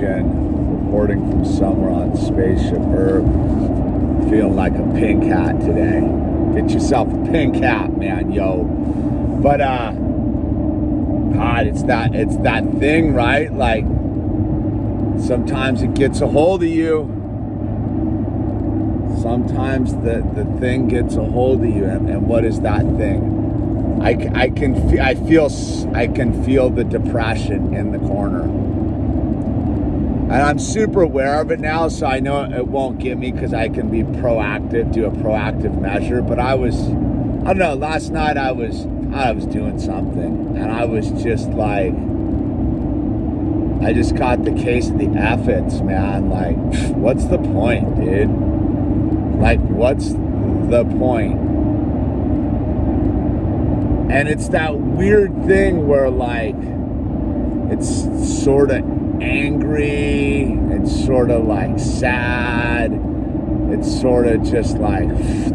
Nation, reporting from somewhere on Spaceship Earth. Feeling like a pink hat today. Get yourself a pink hat, man, yo. But God, it's that thing, right? Like sometimes it gets a hold of you. Sometimes the thing gets a hold of you, and what is that thing? I can feel the depression in the corner, and I'm super aware of it now, so I know it won't get me because I can be proactive, do a proactive measure. But I don't know, last night I was doing something, and I was just like, I just caught the case of the efforts, man. Like, what's the point, dude? Like, what's the point? And it's that weird thing where, like, it's sort of angry, it's sort of like sad, it's sort of just like,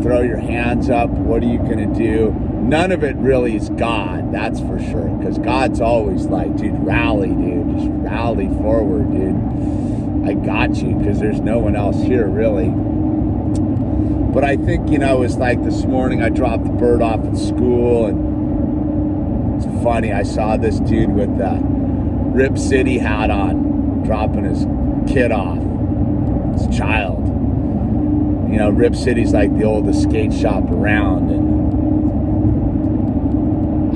throw your hands up, what are you gonna do? None of it really is God, that's for sure, because God's always like, dude, rally, dude, just rally forward, dude. I got you, because there's no one else here, really. But I think, it's like this morning I dropped the bird off at school, and it's funny, I saw this dude with the Rip City hat on, dropping his kid off, his child. Rip City's like the oldest skate shop around, and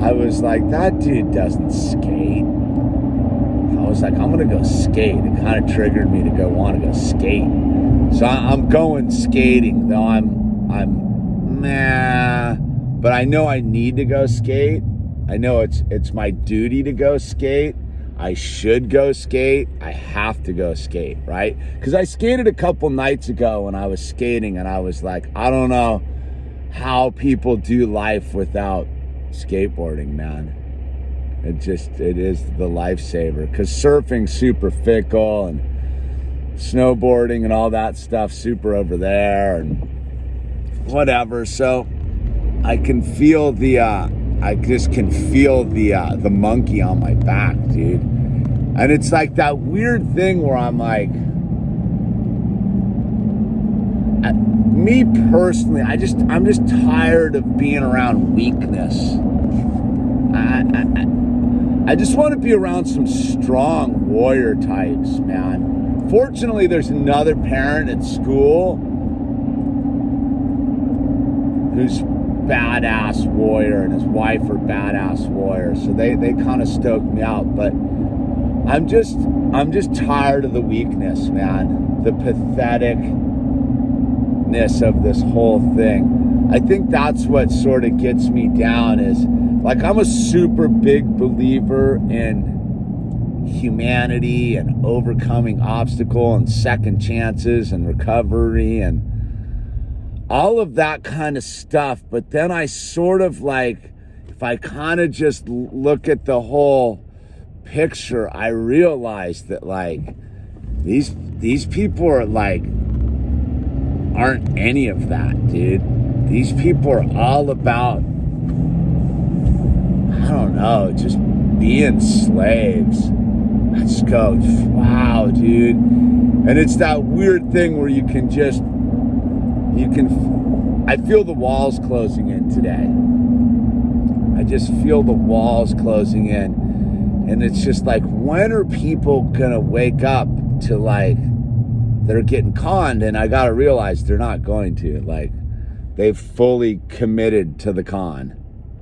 I was like, that dude doesn't skate. I was like, I'm gonna go skate. It kind of triggered me to want to go skate. So I'm going skating, though I'm meh, but I know I need to go skate. I know it's my duty to go skate. I should go skate. I have to go skate, right? Because I skated a couple nights ago when I was skating, and I was like, I don't know how people do life without skateboarding, man. It is the lifesaver. Because surfing's super fickle, and snowboarding and all that stuff super over there, and whatever. So I can feel the monkey on my back, dude. And it's like that weird thing where I'm like, me personally, I'm just tired of being around weakness. I just want to be around some strong warrior types, man. Fortunately, there's another parent at school who's badass warrior, and his wife are badass warriors, so they kind of stoked me out. But I'm just tired of the weakness, man. The patheticness of this whole thing. I think that's what sort of gets me down. Is like, I'm a super big believer in humanity and overcoming obstacle and second chances and recovery and all of that kind of stuff. But then I sort of like, if I kind of just look at the whole picture, I realize that like these people are like, aren't any of that, dude. These people are all about, I don't know, just being slaves. Let's go. Wow, dude. And it's that weird thing where I feel the walls closing in today. I just feel the walls closing in. And it's just like, when are people gonna wake up to like, they're getting conned? And I gotta realize they're not going to. Like, they've fully committed to the con.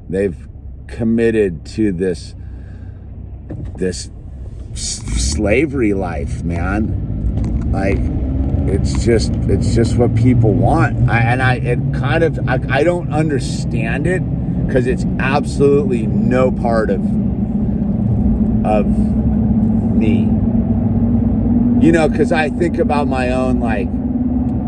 They've committed to this slavery life, man. Like, it's just what people want. I don't understand it, because it's absolutely no part of me, because I think about my own like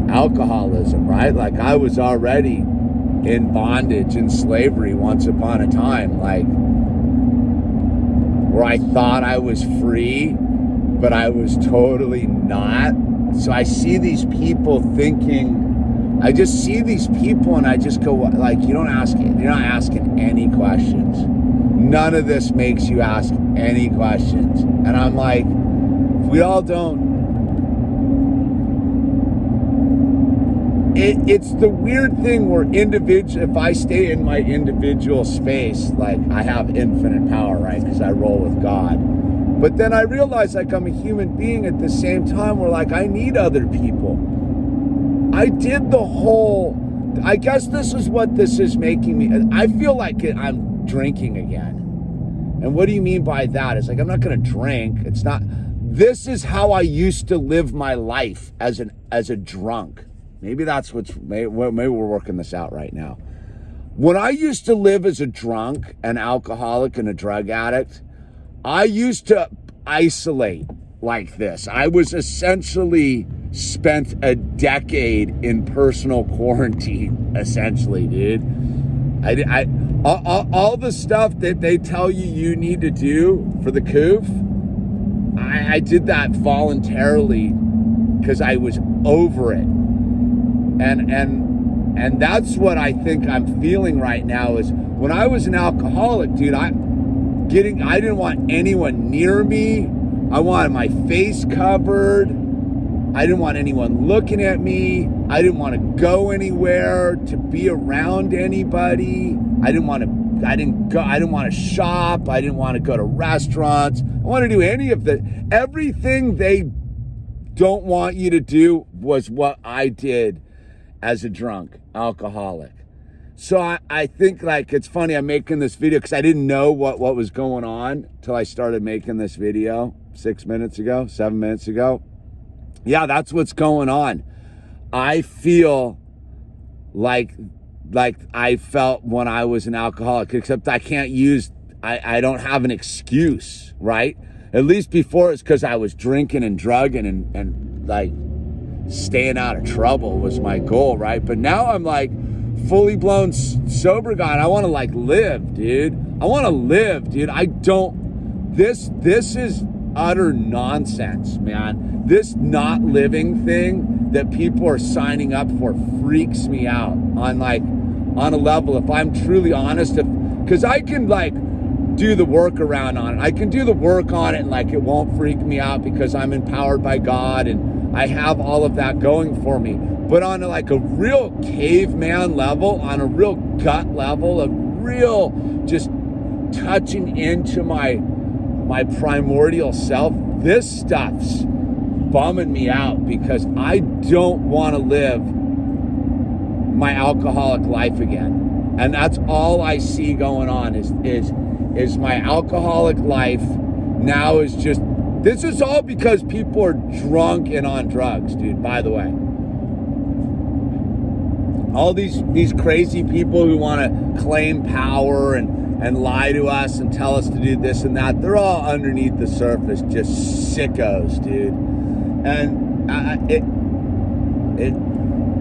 alcoholism, right? Like, I was already in bondage and slavery once upon a time, like, where I thought I was free, but I was totally not. So I see these people I just see these people and I just go, like, you're not asking any questions. None of this makes you ask any questions. And I'm like, we all don't, it's the weird thing where if I stay in my individual space, like I have infinite power, right? Because I roll with God. But then I realize like I'm a human being at the same time where like I need other people. I guess this is what this is making me. I feel like I'm drinking again. And what do you mean by that? It's like, I'm not going to drink. It's not, this is how I used to live my life as a drunk. Maybe that's maybe we're working this out right now. When I used to live as a drunk, an alcoholic, and a drug addict, I used to isolate like this. I was essentially spent a decade in personal quarantine, essentially, dude. All the stuff that they tell you need to do for the coof, I did that voluntarily because I was over it. And that's what I think I'm feeling right now is when I was an alcoholic, dude, I didn't want anyone near me. I wanted my face covered. I didn't want anyone looking at me. I didn't want to go anywhere to be around anybody. I didn't want to shop. I didn't want to go to restaurants. I didn't want to do any of everything they don't want you to do was what I did as a drunk alcoholic. So I think like it's funny I'm making this video because I didn't know what was going on till I started making this video 7 minutes ago. Yeah, that's what's going on. I feel like I felt when I was an alcoholic, except I don't have an excuse, right? At least before it's because I was drinking and drugging and like staying out of trouble was my goal, right? But now I'm like fully blown sober guy. I want to like live, dude. This is utter nonsense, man. This not living thing that people are signing up for freaks me out on a level. If I'm truly honest, because I can like do the work around on it. I can do the work on it and like it won't freak me out because I'm empowered by God and I have all of that going for me. But on like a real caveman level, on a real gut level, a real just touching into my primordial self, this stuff's bumming me out because I don't want to live my alcoholic life again. And that's all I see going on is my alcoholic life now is just, this is all because people are drunk and on drugs, dude, by the way. All these crazy people who want to claim power and lie to us and tell us to do this and that, they're all underneath the surface just sickos, dude. And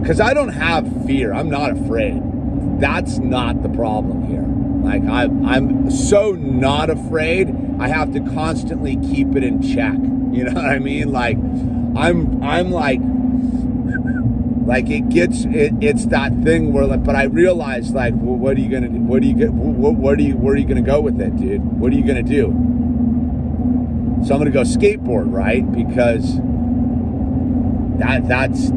because I don't have fear, I'm not afraid. That's not the problem here. Like I'm so not afraid, I have to constantly keep it in check. You know what I mean? Like I'm like it's that thing where like, but I realize like, well, what are you gonna do? Where are you gonna go with it, dude? What are you gonna do? So I'm gonna go skateboard, right? Because that's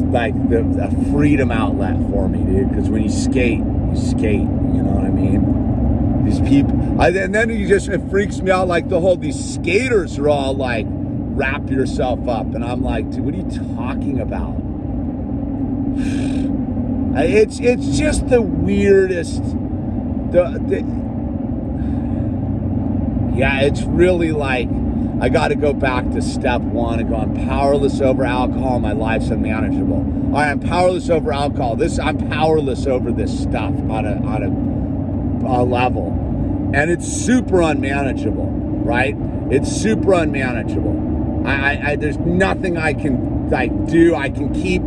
like the freedom outlet for me, dude. Because when you skate, you know what I mean? These people, and then it freaks me out. Like these skaters are all like, wrap yourself up, and I'm like, dude, what are you talking about? It's just the weirdest. Yeah, it's really like I got to go back to step one and go, I'm powerless over alcohol. My life's unmanageable. All right, I'm powerless over alcohol. I'm powerless over this stuff on a level, and it's super unmanageable, right? It's super unmanageable. I there's nothing I can like do. I can keep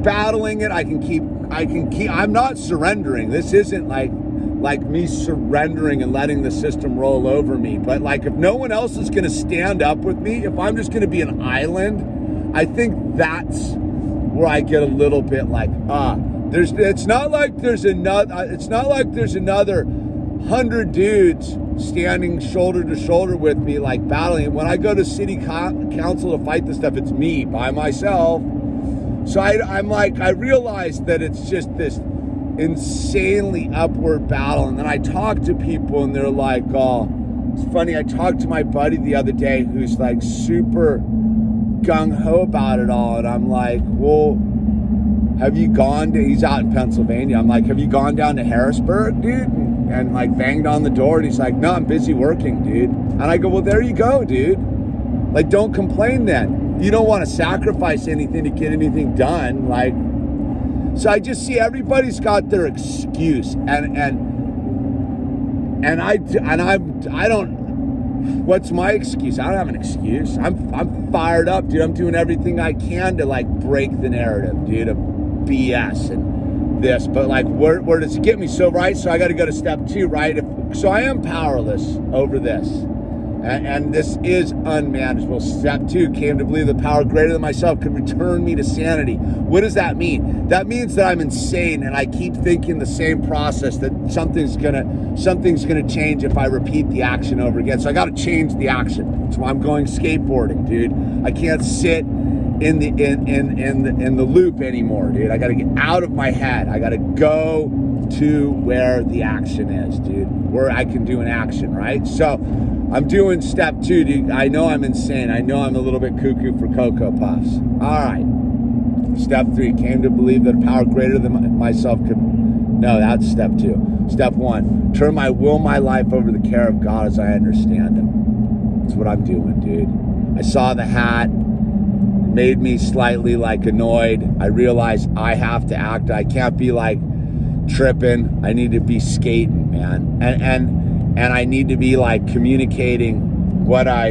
battling it. I can keep. I'm not surrendering. This isn't like me surrendering and letting the system roll over me. But like if no one else is going to stand up with me, if I'm just going to be an island, I think that's where I get a little bit like, it's not like there's another 100 dudes standing shoulder to shoulder with me, like battling. When I go to city council to fight this stuff, it's me by myself. So I'm like, I realize that it's just this insanely upward battle. And then I talk to people and they're like, oh, it's funny. I talked to my buddy the other day who's like super gung-ho about it all. And I'm like, well, have you gone to, he's out in Pennsylvania. I'm like, have you gone down to Harrisburg, dude? And like banged on the door. And he's like, no, I'm busy working, dude. And I go, well, there you go, dude. Like, don't complain then. You don't want to sacrifice anything to get anything done. Like, so I just see everybody's got their excuse. And I don't, what's my excuse? I don't have an excuse. I'm fired up, dude. I'm doing everything I can to like break the narrative, dude, of BS and this. But like, where does it get me? So, right, so I got to go to step 2, right? So I am powerless over this. And this is unmanageable. Step 2, came to believe the power greater than myself could return me to sanity. What does that mean? That means that I'm insane and I keep thinking the same process, that something's gonna change if I repeat the action over again. So I gotta change the action. That's why I'm going skateboarding, dude. I can't sit in the loop anymore, dude. I gotta get out of my head. I gotta go to where the action is, dude. Where I can do an action, right? So I'm doing step 2, dude. I know I'm insane. I know I'm a little bit cuckoo for Cocoa Puffs. All right. Step 3, came to believe that a power greater than myself could... No, that's step 2. Step 1, turn my will, my life over to the care of God as I understand Him. That's what I'm doing, dude. I saw the hat. It made me slightly like annoyed. I realized I have to act. I can't be like tripping. I need to be skating, man. And I need to be like communicating what's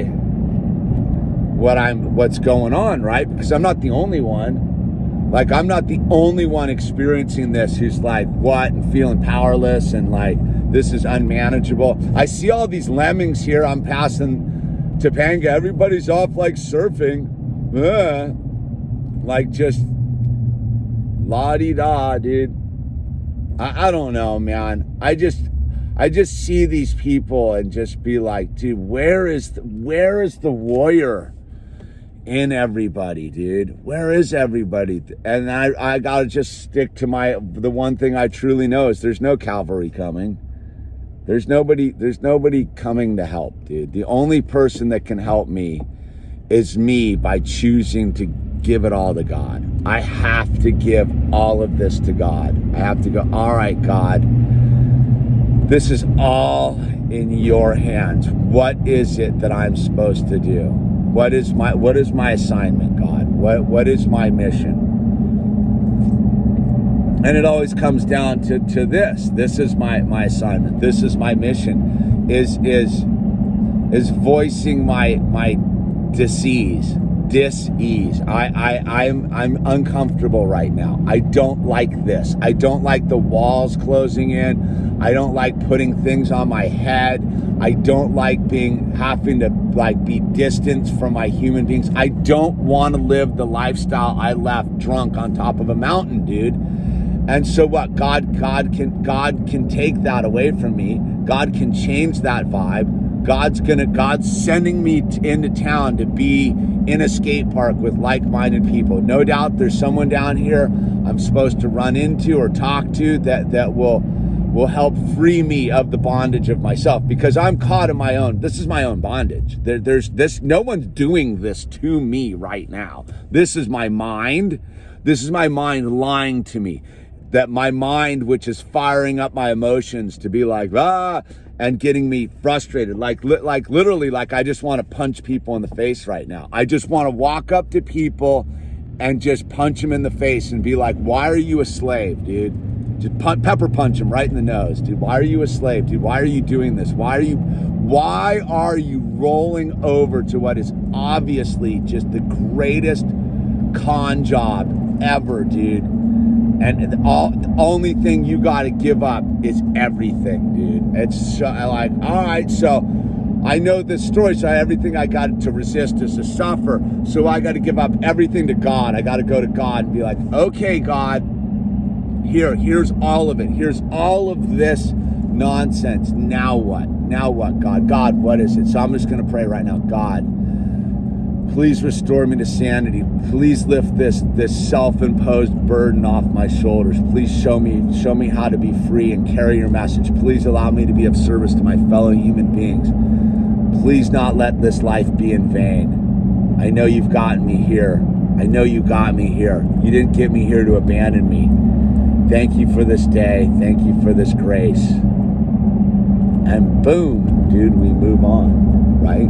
going on, right? Because I'm not the only one. Like, I'm not the only one experiencing this who's like, what, and feeling powerless and like, this is unmanageable. I see all these lemmings here. I'm passing Topanga. Everybody's off like surfing. Like just la-di-da, dude. I don't know, man. I just see these people and just be like, dude, where is the warrior in everybody, dude? Where is everybody? And I gotta just stick to the one thing I truly know is there's no cavalry coming. There's nobody coming to help, dude. The only person that can help me is me by choosing to give it all to God. I have to give all of this to God. I have to go, all right, God, this is all in your hands. What is it that I'm supposed to do? What is my assignment, God? What is my mission? And it always comes down to this. This is my assignment. This is my mission. Is voicing my dis-ease. I'm uncomfortable right now. I don't like this. I don't like the walls closing in. I don't like putting things on my head. I don't like having to like be distanced from my human beings. I don't want to live the lifestyle I left drunk on top of a mountain, dude. And so what? God can take that away from me. God can change that vibe. God's sending me into town to be in a skate park with like-minded people. No doubt there's someone down here I'm supposed to run into or talk to that will help free me of the bondage of myself, because I'm caught in my own. This is my own bondage. There's no one's doing this to me right now. This is my mind. This is my mind lying to me. That my mind, which is firing up my emotions to be like, and getting me frustrated, like literally, like I just want to punch people in the face right now. I just want to walk up to people and just punch them in the face and be like, why are you a slave, dude? Just pepper punch them right in the nose, dude. Why are you a slave, dude? Why are you doing this? Why are you rolling over to what is obviously just the greatest con job ever, dude? And the only thing you got to give up is everything, dude. It's so, like, all right, so I know this story, so everything I got to resist is to suffer. So I got to give up everything to God. I got to go to God and be like, okay, God, here's all of it. Here's all of this nonsense. Now what? Now what, God? God, what is it? So I'm just going to pray right now. God, please restore me to sanity. Please lift this self-imposed burden off my shoulders. Please show me how to be free and carry your message. Please allow me to be of service to my fellow human beings. Please not let this life be in vain. I know you've gotten me here. I know you got me here. You didn't get me here to abandon me. Thank you for this day. Thank you for this grace. And boom, dude, we move on, right?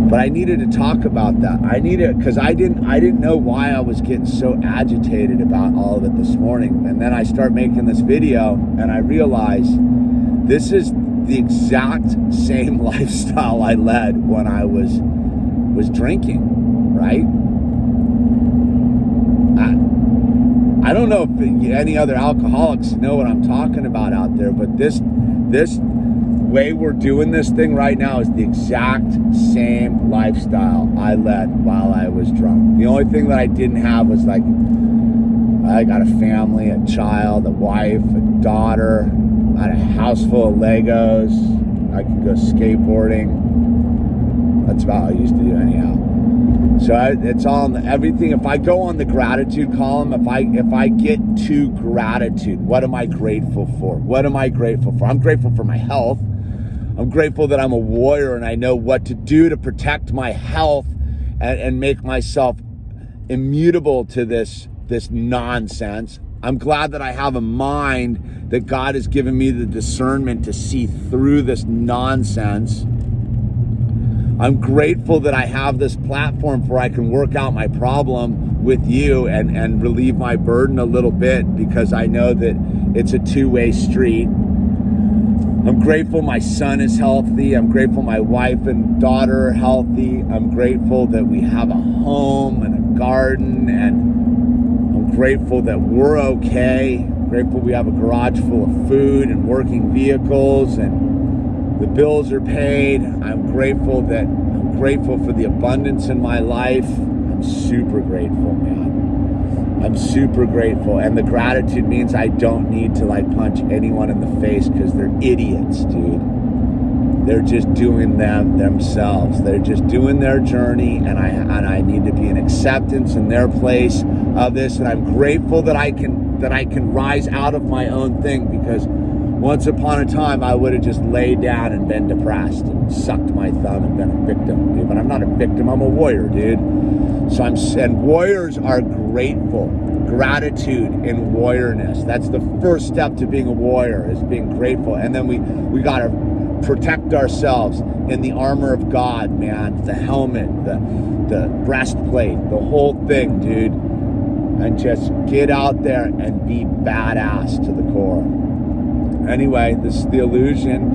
But I needed to talk about that. I needed, because I didn't know why I was getting so agitated about all of it this morning. And then I start making this video and I realize this is the exact same lifestyle I led when I was drinking, right? I don't know if any other alcoholics know what I'm talking about out there, but this way we're doing this thing right now is the exact same lifestyle I led while I was drunk. The only thing that I didn't have was like, I got a family, a child, a wife, a daughter. I had a house full of Legos. I could go skateboarding. That's about what I used to do anyhow. So it's all in everything. If I go on the gratitude column, if I get to gratitude, what am I grateful for? What am I grateful for? I'm grateful for my health. I'm grateful that I'm a warrior and I know what to do to protect my health and make myself immutable to this nonsense. I'm glad that I have a mind that God has given me the discernment to see through this nonsense. I'm grateful that I have this platform where I can work out my problem with you and relieve my burden a little bit, because I know that it's a two-way street. I'm grateful my son is healthy. I'm grateful my wife and daughter are healthy. I'm grateful that we have a home and a garden, and I'm grateful that we're okay. I'm grateful we have a garage full of food and working vehicles, and the bills are paid. I'm grateful for the abundance in my life. I'm super grateful, man. I'm super grateful. And the gratitude means I don't need to like punch anyone in the face because they're idiots, dude. They're just doing themselves. They're just doing their journey, and I need to be in acceptance in their place of this. And I'm grateful that I can rise out of my own thing, because once upon a time, I would have just laid down and been depressed and sucked my thumb and been a victim, dude. But I'm not a victim, I'm a warrior, dude. And warriors are grateful. Gratitude in warriorness. That's the first step to being a warrior, is being grateful. And then we got to protect ourselves in the armor of God, man. The helmet, the breastplate, the whole thing, dude. And just get out there and be badass to the core. Anyway, this is the illusion,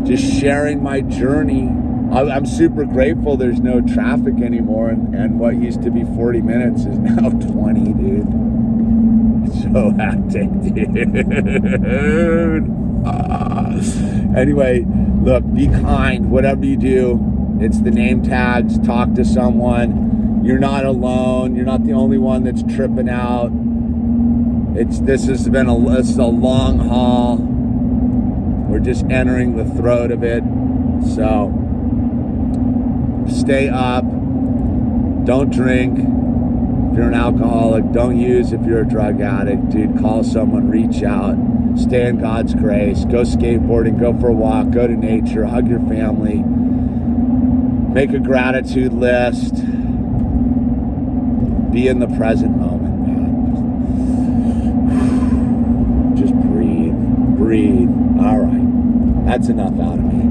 just sharing my journey. I'm super grateful there's no traffic anymore, and what used to be 40 minutes is now 20, dude. So hectic, dude. Anyway, look, be kind, whatever you do. It's the name tags, talk to someone. You're not alone. You're not the only one that's tripping out. It's a long haul. We're just entering the throat of it. So stay up. Don't drink if you're an alcoholic. Don't use if you're a drug addict. Dude, call someone, reach out. Stay in God's grace. Go skateboarding, go for a walk, go to nature, hug your family. Make a gratitude list. Be in the present moment. Breathe. All right. That's enough out of me.